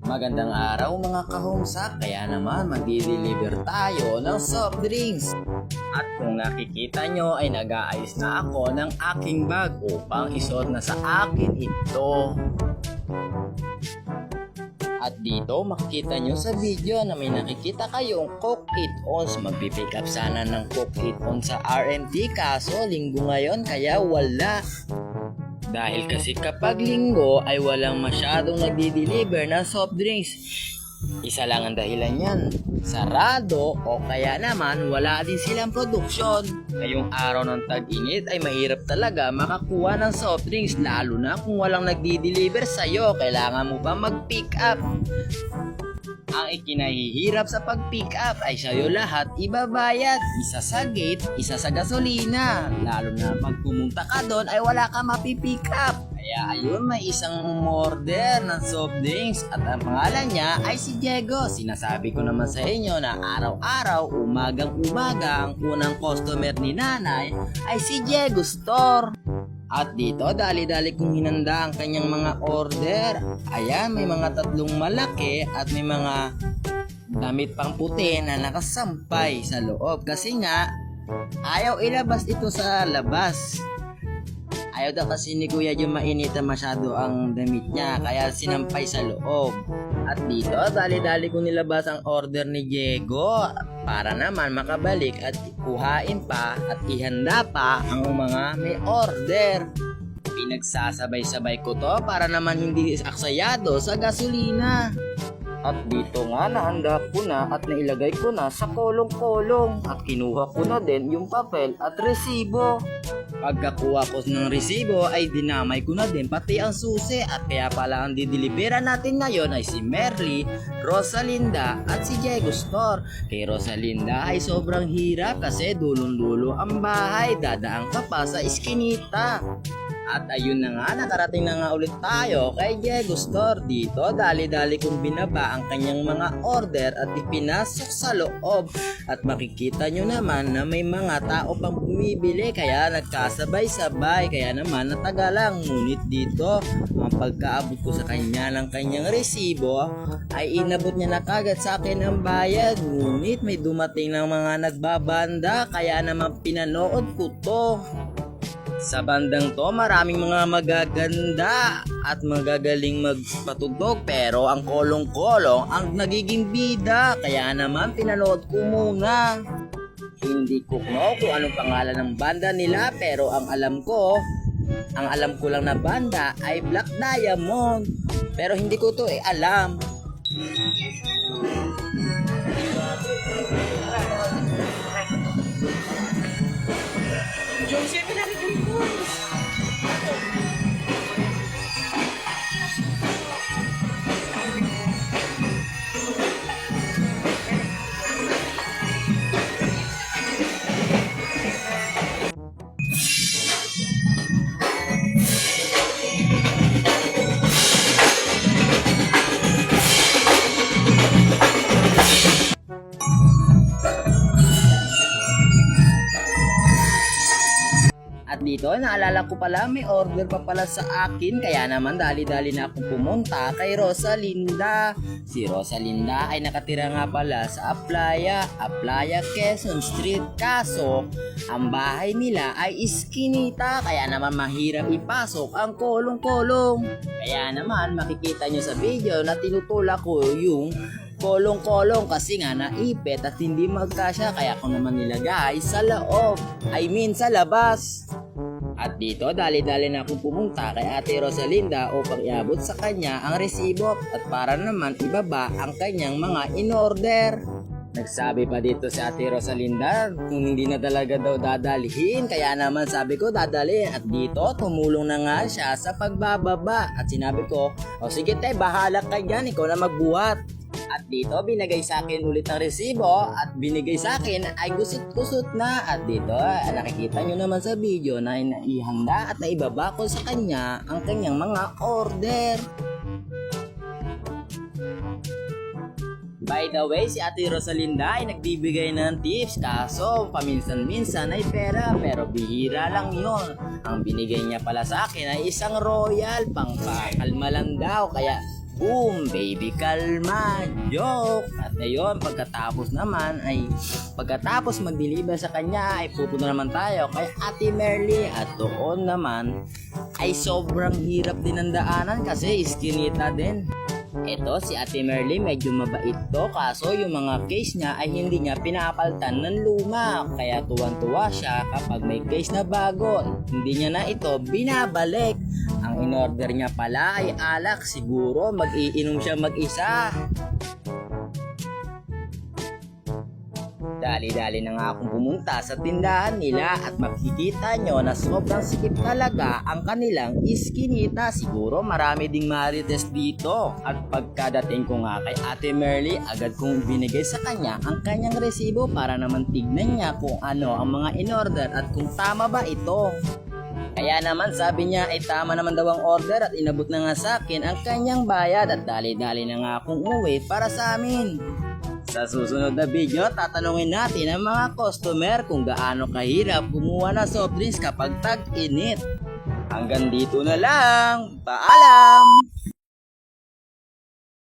Magandang araw mga kahomsak, kaya naman magdi-deliver tayo ng soft drinks. At kung nakikita nyo ay nag-aayos na ako ng aking bag upang isuot na sa akin ito. At dito makikita nyo sa video na may nakikita kayong Coke It Ons. Magpipick up sana ng Coke It Ons sa RMT kaso linggo ngayon kaya wala. Dahil kasi kapag linggo ay walang masyadong nagdi-deliver ng soft drinks. Isa lang ang dahilan yan, sarado o kaya naman wala din silang produksyon. Ngayong araw ng tag-init ay mahirap talaga makakuha ng soft drinks lalo na kung walang nagdi-deliver sa'yo. Kailangan mo pa mag-pick up. Ang ikinahihirap sa pag-pick up ay sa'yo lahat ibabayad. Isa sa gate, isa sa gasolina. Lalo na pag pumunta ka doon ay wala ka mapipick up. Kaya ayun, may isang order ng soft drinks at ang pangalan niya ay si Diego. Sinasabi ko naman sa inyo na araw-araw, umagang-umaga, ang unang customer ni nanay ay si Diego Store. At dito, dali-dali kong hinanda ang kanyang mga order. Ayan, may mga tatlong malaki at may mga damit pang puti na nakasampay sa loob. Kasi nga, ayaw ilabas ito sa labas. Ayaw daw kasi ni Kuya yung mainita masyado ang damit niya, kaya sinampay sa loob. At dito, dali-dali kong nilabas ang order ni Diego para naman makabalik at kuhain pa at ihanda pa ang mga may order. Pinagsasabay-sabay ko to para naman hindi aksayado sa gasolina. At dito nga nahanda ko na at nailagay ko na sa kolong-kolong at kinuha ko na din yung papel at resibo. Pagkakuha ko ng resibo ay dinamay ko na din pati ang susi at kaya pala ang dideliveran natin ngayon ay si Merly, Rosalinda at si Diego Store. Kay Rosalinda ay sobrang hirap kasi dulong-dulo ang bahay, dadaan ka pa sa iskinita. At ayun na nga, nakarating na nga ulit tayo kay Diego Store. Dito, dali-dali kong binaba ang kanyang mga order at ipinasok sa loob. At makikita nyo naman na may mga tao pang bumibili kaya nagkasabay-sabay. Kaya naman natagalang. Ngunit dito, ang pagkaabot ko sa kanya ng kanyang resibo ay inabot niya na kagad sa akin ang bayad. Ngunit may dumating ng mga nagbabanda kaya naman pinanood ko to. Sa bandang to, maraming mga magaganda at magagaling magpatugtog pero ang kolong-kolong ang nagiging bida. Kaya naman pinanood ko muna. Hindi ko kung anong pangalan ng banda nila pero ang alam ko lang na banda ay Black Diamond. Pero hindi ko to alam. At dito, naalala ko pala may order pa pala sa akin kaya naman dali-dali na akong pumunta kay Rosalinda. Si Rosalinda ay nakatira nga pala sa Aplaya, Quezon Street. Kaso, ang bahay nila ay iskinita kaya naman mahirap ipasok ang kolong-kolong. Kaya naman makikita nyo sa video na tinutulak ko yung kolong-kolong kasi nga naipit at hindi magkasya kaya ko naman nilagay sa loob, sa labas. At dito, dali-dali na akong pumunta kay Ate Rosalinda upang iabot sa kanya ang resibo at para naman ibaba ang kanyang mga in-order. Nagsabi pa dito si Ate Rosalinda kung hindi na talaga daw dadalhin kaya naman sabi ko dadalhin at dito tumulong na nga siya sa pagbababa at sinabi ko, o sige te, bahala ka dyan, ikaw na magbuhat. At dito, binigay sa akin ulit ang resibo at binigay sa akin ay gusot-gusot na. At dito, nakikita nyo naman sa video na ihanda at naibaba ko sa kanya ang kanyang mga order. By the way, si Ate Rosalinda ay nagbibigay ng tips kaso paminsan-minsan ay pera pero bihira lang yon. Ang binigay niya pala sa akin ay isang royal pang pakalma lang daw kaya Boom, baby, kalma, joke. At ngayon, pagkatapos mag-deliver sa kanya, ay pupunta naman tayo kay Ate Merly. At doon naman, ay sobrang hirap din ang daanan kasi iskinita din. Ito si Ate Merly, medyo mabait to, kaso yung mga case niya ay hindi niya pinapaltan ng luma. Kaya tuwan-tuwa siya kapag may case na bago, hindi niya na ito binabalik. Ang in-order niya pala ay alak, siguro mag-iinom siya mag-isa. Dali-dali na nga akong pumunta sa tindahan nila at makikita nyo na sobrang sikip talaga ang kanilang iskinita. Siguro marami ding marites dito. At pagkadating ko nga kay Ate Merly, agad kong binigay sa kanya ang kanyang resibo para naman tignan niya kung ano ang mga in-order at kung tama ba ito. Kaya naman sabi niya ay tama naman daw ang order at inabot na nga sa akin ang kanyang bayad at dali-dali na nga akong uwi para sa amin. Sa susunod na video, tatanungin natin ang mga customer kung gaano kahirap kumuha ng soft drinks kapag tag-init. Hanggang dito na lang. Paalam!